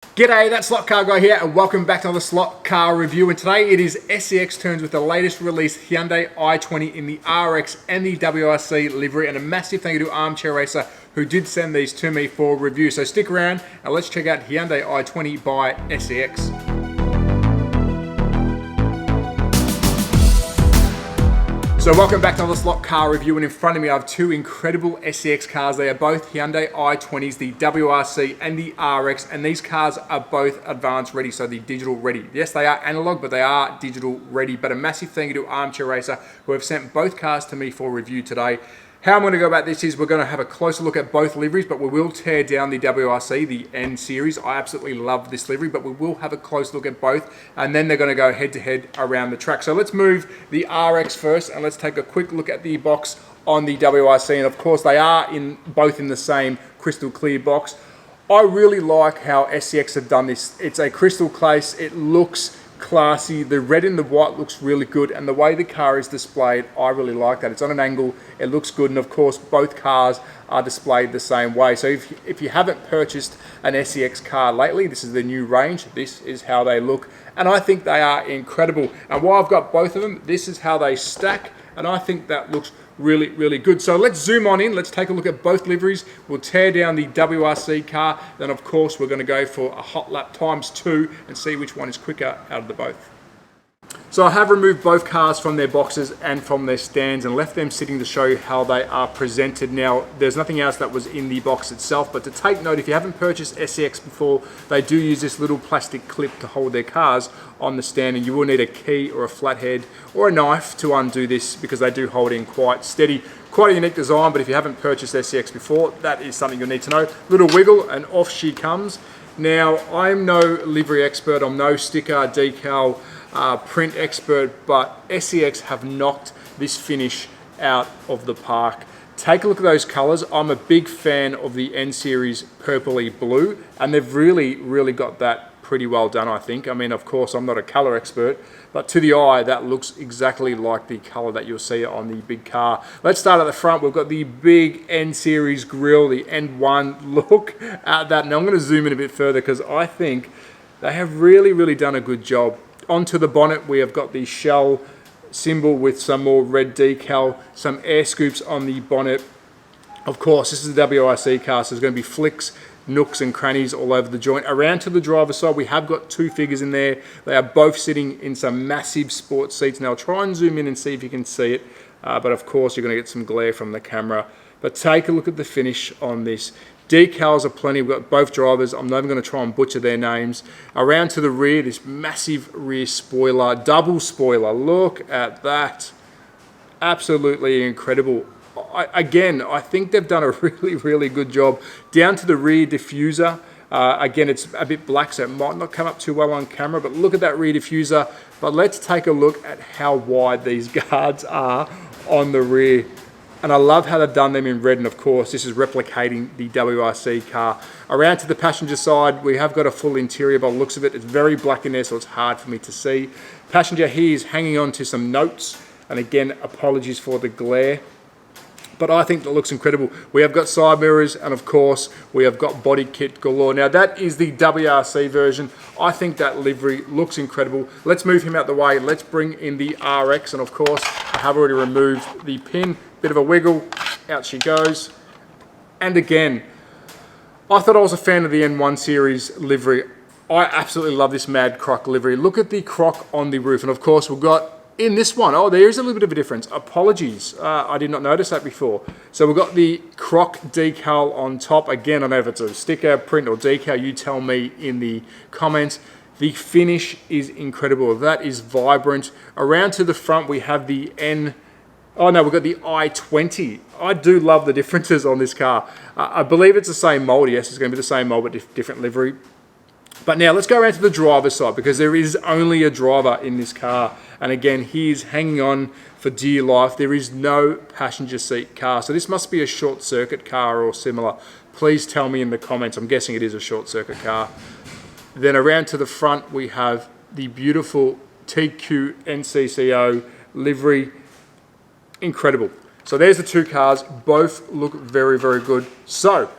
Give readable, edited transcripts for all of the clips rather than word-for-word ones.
G'day, that's Slot Car Guy here, and welcome back to another Slot Car review. And today it is SCX turns with the latest release Hyundai i20 in the RX and the WRC livery. And a massive thank you to Armchair Racer who did send these to me for review. So stick around and let's check out Hyundai i20 by SCX. So welcome back to another Slot Car review, and in front of me I have two incredible SCX cars. They are both Hyundai i20s, the WRC and the RX, and these cars are both advanced ready, so the digital ready. Yes, they are analog, but they are digital ready. But a massive thank you to Armchair Racer who have sent both cars to me for review today. How I'm going to go about this is we're going to have a closer look at both liveries, but we will tear down the WRC, the N series. I absolutely love this livery, but we will have a close look at both, and then they're going to go head to head around the track. So let's move the RX first, and let's take a quick look at the box on the WRC. And of course, they are both in the same crystal clear box. I really like how SCX have done this. It's a crystal case. It looks classy. The red and the white looks really good, and the way the car is displayed, I really like that. It's on an angle, it looks good, and of course both cars are displayed the same way. So if you haven't purchased an SCX car lately, this is the new range. This is how they look, and I think they are incredible. And while I've got both of them, this is how they stack, and I think that looks really, really good. So let's zoom on in. Let's take a look at both liveries. We'll tear down the WRC car. Then, of course, we're going to go for a hot lap ×2 and see which one is quicker out of the both. So I have removed both cars from their boxes and from their stands and left them sitting to show you how they are presented. Now, there's nothing else that was in the box itself, but to take note, if you haven't purchased SCX before, they do use this little plastic clip to hold their cars on the stand, and you will need a key or a flathead or a knife to undo this because they do hold in quite steady. Quite a unique design, but if you haven't purchased SCX before, that is something you'll need to know. Little wiggle and off she comes. Now, I'm no livery expert, I'm no sticker, decal, print expert, but SCX have knocked this finish out of the park. Take a look at those colors. I'm a big fan of the N series purpley blue, and they've really got that pretty well done, I think. I mean, of course, I'm not a color expert, but to the eye, that looks exactly like the color that you'll see on the big car. Let's start at the front. We've got the big N series grille, the N1. Look at that. Now I'm going to zoom in a bit further because I think they have really done a good job. Onto the bonnet, we have got the shell symbol with some more red decal, some air scoops on the bonnet. Of course, this is the WRC car, so there's going to be flicks, nooks and crannies all over the joint. Around to the driver's side, we have got two figures in there. They are both sitting in some massive sports seats. Now I'll try and zoom in and see if you can see it, but of course you're going to get some glare from the camera. But take a look at the finish on this. Decals are plenty. We've got both drivers. I'm not even going to try and butcher their names. Around to the rear, this massive rear spoiler, double spoiler. Look at that. Absolutely incredible. Again, I think they've done a really good job. Down to the rear diffuser. Again, it's a bit black, so it might not come up too well on camera, but look at that rear diffuser. But let's take a look at how wide these guards are on the rear. And I love how they've done them in red, and of course this is replicating the WRC car. Around to the passenger side, we have got a full interior by the looks of it. It's very black in there, so it's hard for me to see. Passenger here is hanging on to some notes, and again, apologies for the glare, but I think that looks incredible. We have got side mirrors, and of course we have got body kit galore. Now that is the WRC version. I think that livery looks incredible. Let's move him out the way. Let's bring in the RX, and of course I have already removed the pin. Bit of a wiggle, out she goes. And again, I thought I was a fan of the N1 series livery. I absolutely love this Mad Croc livery. Look at the croc on the roof, and of course we've got in this one, oh, there is a little bit of a difference. Apologies, I did not notice that before. So we've got the croc decal on top. Again, I don't know if it's a sticker, print or decal, you tell me in the comments. The finish is incredible. That is vibrant. Around to the front, we have the Oh no, we've got the I20. I do love the differences on this car. I believe it's the same mold. Yes, it's going to be the same mold, but different livery. But now let's go around to the driver's side because there is only a driver in this car. And again, he's hanging on for dear life. There is no passenger seat car. So this must be a short circuit car or similar. Please tell me in the comments. I'm guessing it is a short circuit car. Then around to the front, we have the beautiful TQ NCCO livery. Incredible. So there's the two cars. Both look very good. So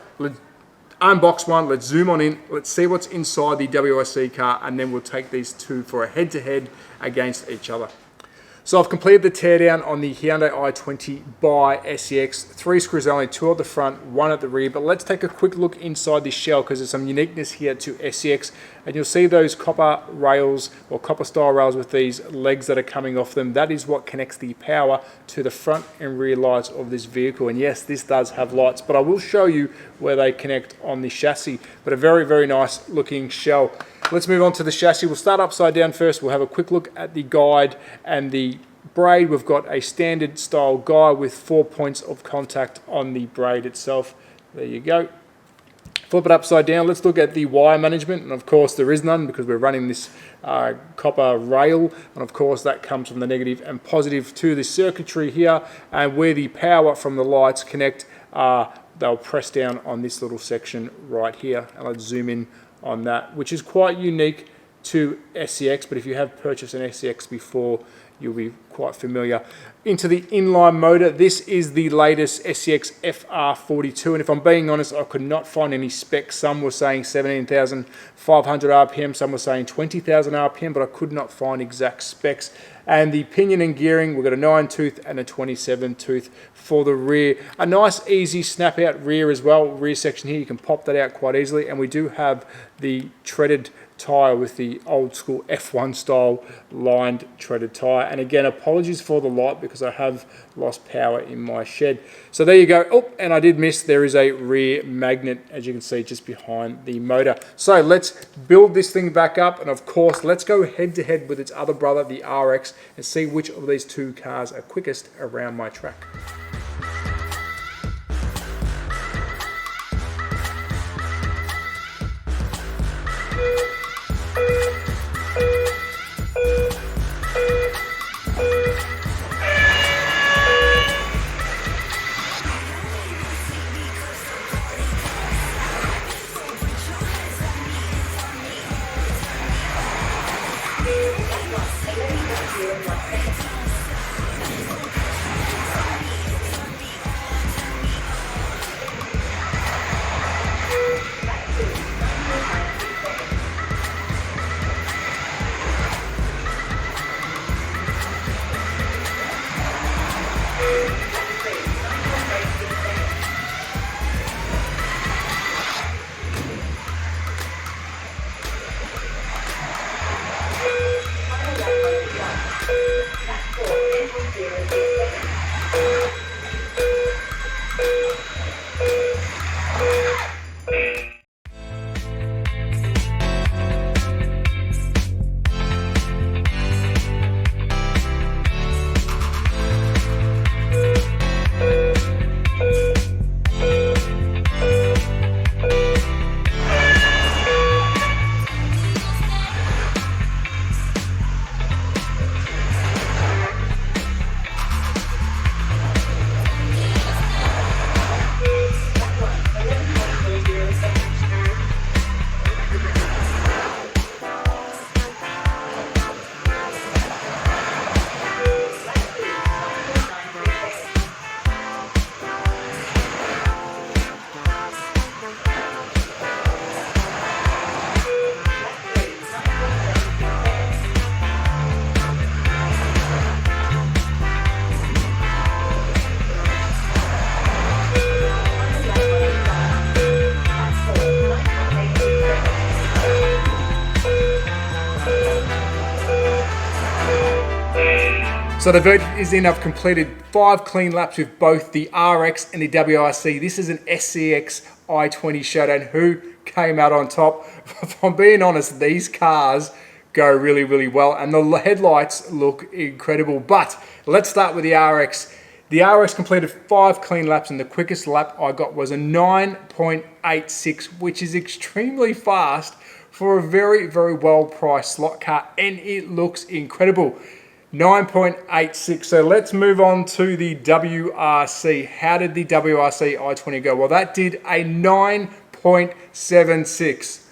unbox one. Let's zoom on in. Let's see what's inside the WRC car, and then we'll take these two for a head-to-head against each other. So I've completed the teardown on the Hyundai i20 by SEX. 3 screws only, 2 at the front, 1 at the rear. But let's take a quick look inside this shell because there's some uniqueness here to SEX. And you'll see those copper rails or copper style rails with these legs that are coming off them. That is what connects the power to the front and rear lights of this vehicle. And yes, this does have lights, but I will show you where they connect on the chassis. But a very, very nice looking shell. Let's move on to the chassis. We'll start upside down first. We'll have a quick look at the guide and the braid. We've got a standard style guide with 4 points of contact on the braid itself. There you go. Flip it upside down. Let's look at the wire management. And of course there is none because we're running this copper rail. And of course that comes from the negative and positive to the circuitry here. And where the power from the lights connect, they'll press down on this little section right here. And let's zoom in on that, which is quite unique to SEX, but if you have purchased an SEX before, you'll be quite familiar. Into the inline motor, this is the latest SEX FR42, and if I'm being honest, I could not find any specs. Some were saying 17,500 RPM, some were saying 20,000 RPM, but I could not find exact specs. And the pinion and gearing, we've got a 9-tooth and a 27-tooth for the rear. A nice easy snap out rear as well, rear section here, you can pop that out quite easily. And we do have the treaded tyre with the old school F1 style lined treaded tyre. And again, apologies for the light because I have lost power in my shed. So there you go. Oh, and I did miss, there is a rear magnet, as you can see, just behind the motor. So let's build this thing back up. And of course, let's go head to head with its other brother, the RX, and see which of these two cars are quickest around my track. So the verdict is in, I've completed 5 clean laps with both the RX and the WRC. This is an SEX I20 showdown. Who came out on top? If I'm being honest, these cars go really, really well, and the headlights look incredible. But let's start with the RX. The RX completed 5 clean laps, and the quickest lap I got was a 9.86, which is extremely fast for a very, very well-priced slot car, and it looks incredible. 9.86. So let's move on to the WRC. How did the WRC i20 go? Well, that did a 9.76.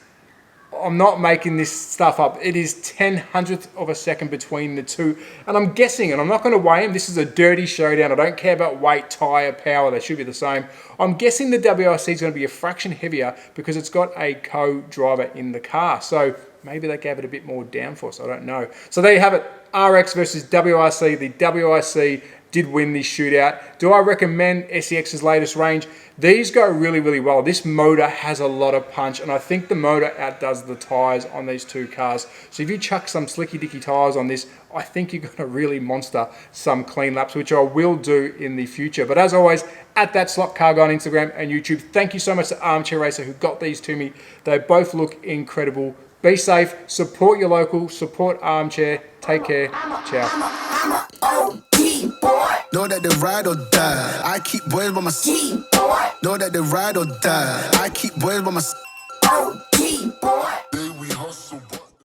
I'm not making this stuff up. It is 10/100th of a second between the two. And I'm guessing, and I'm not going to weigh them. This is a dirty showdown. I don't care about weight, tire, power. They should be the same. I'm guessing the WRC is going to be a fraction heavier because it's got a co-driver in the car. So maybe they gave it a bit more downforce. I don't know. So there you have it. RX versus WRC. The WRC did win this shootout. Do I recommend SEX's latest range? These go really, really well. This motor has a lot of punch, and I think the motor outdoes the tires on these two cars. So if you chuck some slicky dicky tires on this, I think you're gonna really monster some clean laps, which I will do in the future. But as always, at That Slot Car Guy on Instagram and YouTube. Thank you so much to Armchair Racer who got these to me. They both look incredible. Be safe, support your local, support Armchair. Take care. Ciao. Know that they ride or die. I keep boys by my side. Know that they ride or die. I keep boys by my side.